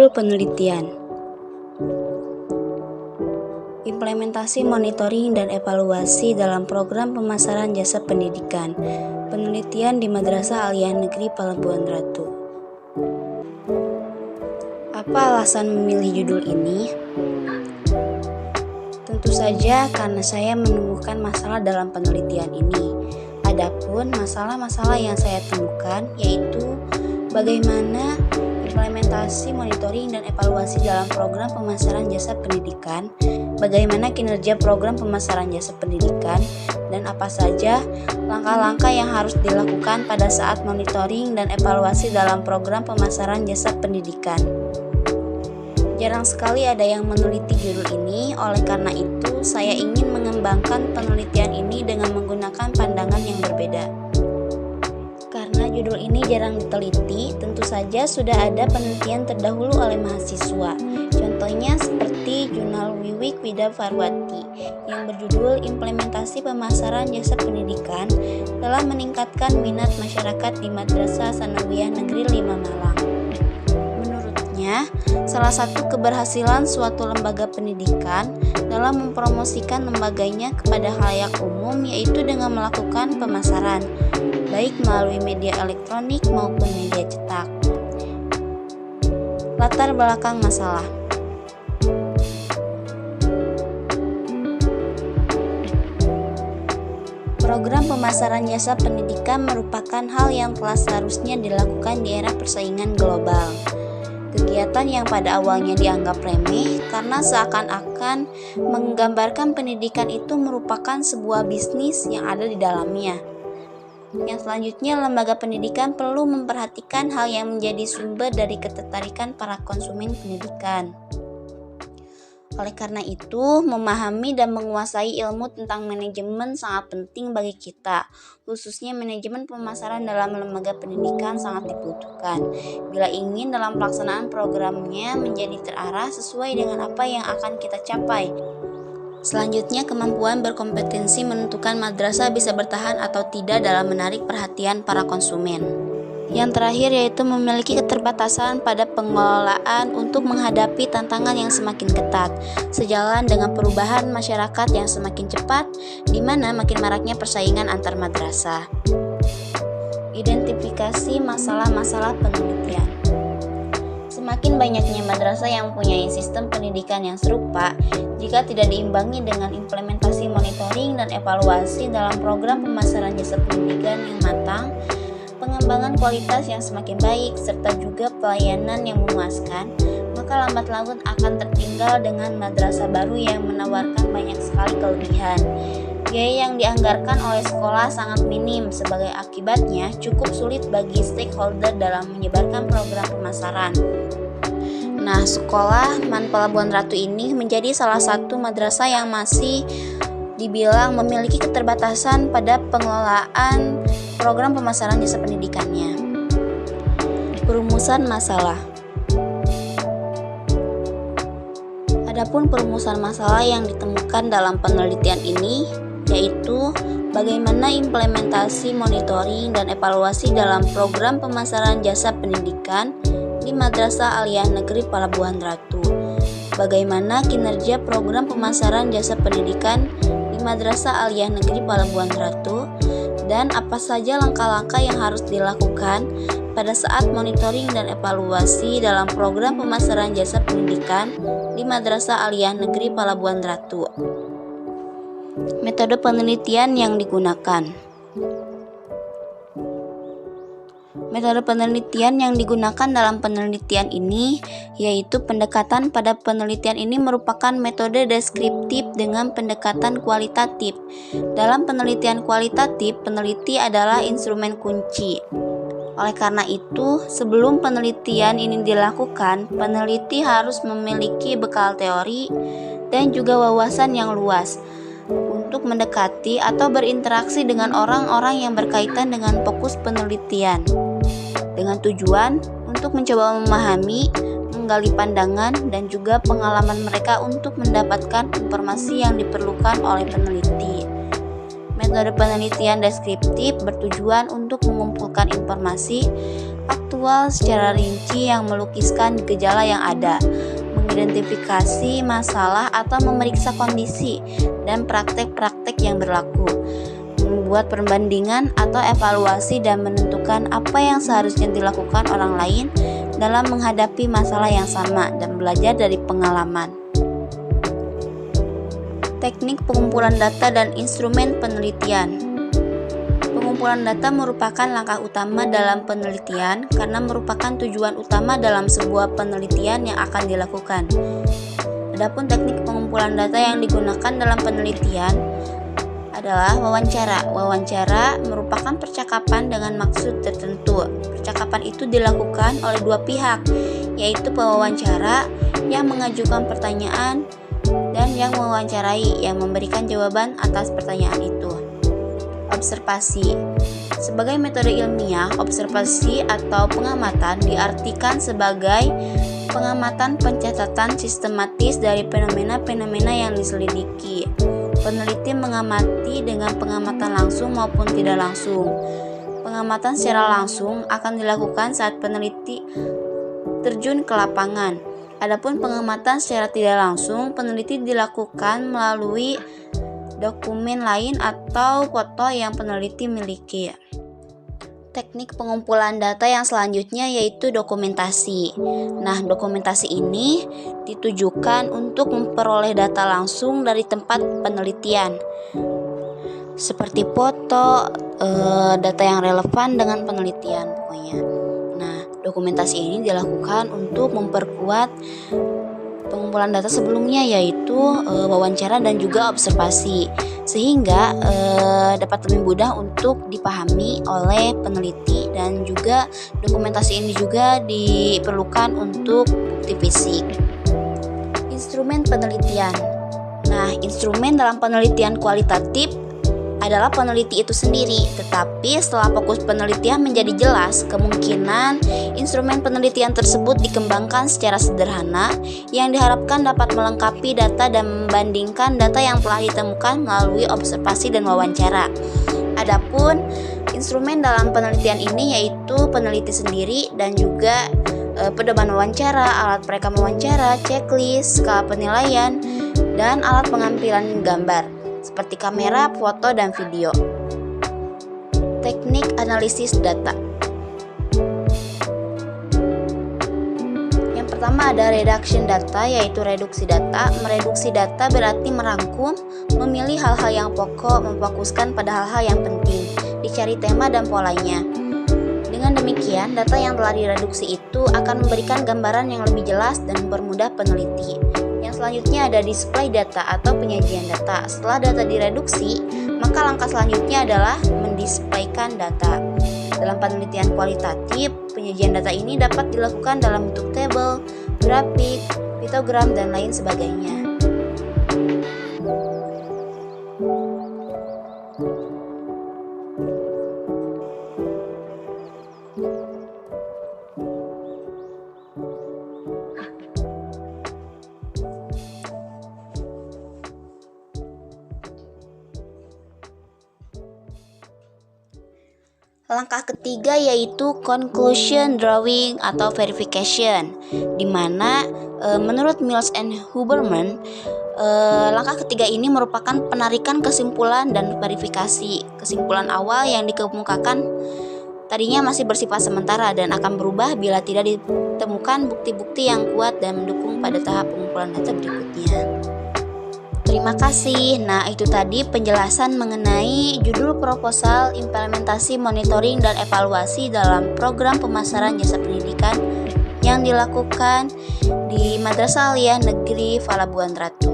Judul penelitian: Implementasi monitoring dan evaluasi dalam program pemasaran jasa pendidikan. Penelitian di Madrasah Aliyah Negeri Pelabuhan Ratu. Apa alasan memilih judul ini? Tentu saja karena saya menemukan masalah dalam penelitian ini. Adapun masalah-masalah yang saya temukan yaitu bagaimana implementasi monitoring dan evaluasi dalam program pemasaran jasa pendidikan, bagaimana kinerja program pemasaran jasa pendidikan, dan apa saja langkah-langkah yang harus dilakukan pada saat monitoring dan evaluasi dalam program pemasaran jasa pendidikan. Jarang sekali ada yang meneliti judul ini, oleh karena itu saya ingin mengembangkan penelitian ini dengan menggunakan pandangan yang berbeda. Karena judul ini jarang diteliti, tentu saja sudah ada penelitian terdahulu oleh mahasiswa. Contohnya seperti jurnal Wiwik Wida Farwati yang berjudul Implementasi Pemasaran Jasa Pendidikan telah meningkatkan minat masyarakat di Madrasah Sanawiyah Negeri 5 Malang. Menurutnya, salah satu keberhasilan suatu lembaga pendidikan dalam mempromosikan lembaganya kepada khalayak umum yaitu dengan melakukan pemasaran, baik melalui media elektronik maupun media cetak. Latar belakang masalah. Program pemasaran jasa pendidikan merupakan hal yang telah seharusnya dilakukan di era persaingan global. Kegiatan yang pada awalnya dianggap remeh karena seakan-akan menggambarkan pendidikan itu merupakan sebuah bisnis yang ada di dalamnya. Yang selanjutnya, lembaga pendidikan perlu memperhatikan hal yang menjadi sumber dari ketertarikan para konsumen pendidikan. Oleh karena itu, memahami dan menguasai ilmu tentang manajemen sangat penting bagi kita, khususnya manajemen pemasaran dalam lembaga pendidikan sangat dibutuhkan, bila ingin dalam pelaksanaan programnya menjadi terarah sesuai dengan apa yang akan kita capai. Selanjutnya, kemampuan berkompetensi menentukan madrasah bisa bertahan atau tidak dalam menarik perhatian para konsumen. Yang terakhir yaitu memiliki keterbatasan pada pengelolaan untuk menghadapi tantangan yang semakin ketat, sejalan dengan perubahan masyarakat yang semakin cepat, di mana makin maraknya persaingan antar madrasah. Identifikasi masalah-masalah penelitian. Semakin banyaknya madrasah yang mempunyai sistem pendidikan yang serupa, jika tidak diimbangi dengan implementasi monitoring dan evaluasi dalam program pemasaran jasa pendidikan yang matang, pengembangan kualitas yang semakin baik, serta juga pelayanan yang memuaskan, maka lambat laun akan tertinggal dengan madrasah baru yang menawarkan banyak sekali kelebihan. Biaya yang dianggarkan oleh sekolah sangat minim, sebagai akibatnya cukup sulit bagi stakeholder dalam menyebarkan program pemasaran. Nah, sekolah MAN Pelabuhan Ratu ini menjadi salah satu madrasah yang masih dibilang memiliki keterbatasan pada pengelolaan program pemasaran jasa pendidikannya. Perumusan masalah. Adapun perumusan masalah yang ditemukan dalam penelitian ini yaitu bagaimana implementasi monitoring dan evaluasi dalam program pemasaran jasa pendidikan di Madrasah Aliyah Negeri Pelabuhan Ratu. Bagaimana kinerja program pemasaran jasa pendidikan di Madrasah Aliyah Negeri Pelabuhan Ratu, dan apa saja langkah-langkah yang harus dilakukan pada saat monitoring dan evaluasi dalam program pemasaran jasa pendidikan di Madrasah Aliyah Negeri Pelabuhan Ratu. Metode penelitian yang digunakan. Metode penelitian yang digunakan dalam penelitian ini yaitu pendekatan pada penelitian ini merupakan metode deskriptif dengan pendekatan kualitatif. Dalam penelitian kualitatif, peneliti adalah instrumen kunci. Oleh karena itu, sebelum penelitian ini dilakukan, peneliti harus memiliki bekal teori dan juga wawasan yang luas untuk mendekati atau berinteraksi dengan orang-orang yang berkaitan dengan fokus penelitian, dengan tujuan untuk mencoba memahami, menggali pandangan, dan juga pengalaman mereka untuk mendapatkan informasi yang diperlukan oleh peneliti. Metode penelitian deskriptif bertujuan untuk mengumpulkan informasi aktual secara rinci yang melukiskan gejala yang ada, mengidentifikasi masalah atau memeriksa kondisi dan praktek-praktek yang berlaku, membuat perbandingan atau evaluasi dan menentukan apa yang seharusnya dilakukan orang lain dalam menghadapi masalah yang sama dan belajar dari pengalaman. Teknik pengumpulan data dan instrumen penelitian. Pengumpulan data merupakan langkah utama dalam penelitian karena merupakan tujuan utama dalam sebuah penelitian yang akan dilakukan. Adapun teknik pengumpulan data yang digunakan dalam penelitian adalah wawancara. Wawancara merupakan percakapan dengan maksud tertentu. Percakapan itu dilakukan oleh dua pihak, yaitu pewawancara yang mengajukan pertanyaan dan yang mewawancarai yang memberikan jawaban atas pertanyaan itu. Observasi. Sebagai metode ilmiah, observasi atau pengamatan diartikan sebagai pengamatan pencatatan sistematis dari fenomena-fenomena yang diselidiki. Peneliti mengamati dengan pengamatan langsung maupun tidak langsung. Pengamatan secara langsung akan dilakukan saat peneliti terjun ke lapangan. Adapun pengamatan secara tidak langsung, peneliti dilakukan melalui dokumen lain atau foto yang peneliti miliki. Teknik pengumpulan data yang selanjutnya yaitu dokumentasi. Nah, dokumentasi ini ditujukan untuk memperoleh data langsung dari tempat penelitian, seperti foto, data yang relevan dengan penelitian pokoknya. Nah, dokumentasi ini dilakukan untuk memperkuat pengumpulan data sebelumnya, yaitu wawancara dan juga observasi, sehingga dapat lebih mudah untuk dipahami oleh peneliti, dan juga dokumentasi ini juga diperlukan untuk bukti fisik. Instrumen penelitian. Nah, instrumen dalam penelitian kualitatif adalah peneliti itu sendiri, tetapi setelah fokus penelitian menjadi jelas, kemungkinan instrumen penelitian tersebut dikembangkan secara sederhana yang diharapkan dapat melengkapi data dan membandingkan data yang telah ditemukan melalui observasi dan wawancara. Adapun instrumen dalam penelitian ini yaitu peneliti sendiri dan juga pedoman wawancara, alat perekam wawancara, checklist, skala penilaian, dan alat pengambilan gambar seperti kamera, foto, dan video. Teknik analisis data. Yang pertama ada reduction data, yaitu reduksi data. Mereduksi data berarti merangkum, memilih hal-hal yang pokok, memfokuskan pada hal-hal yang penting, dicari tema dan polanya. Dengan demikian, data yang telah direduksi itu akan memberikan gambaran yang lebih jelas dan mempermudah peneliti. Selanjutnya ada display data atau penyajian data. Setelah data direduksi, maka langkah selanjutnya adalah mendisplaykan data. Dalam penelitian kualitatif, penyajian data ini dapat dilakukan dalam bentuk tabel, grafik, pictogram, dan lain sebagainya. Langkah ketiga yaitu conclusion drawing atau verification, di mana menurut Mills and Huberman, langkah ketiga ini merupakan penarikan kesimpulan dan verifikasi. Kesimpulan awal yang dikemukakan tadinya masih bersifat sementara dan akan berubah bila tidak ditemukan bukti-bukti yang kuat dan mendukung pada tahap pengumpulan data berikutnya. Terima kasih. Nah, itu tadi penjelasan mengenai judul proposal implementasi monitoring dan evaluasi dalam program pemasaran jasa pendidikan yang dilakukan di Madrasah Aliyah Negeri Palabuhan Ratu.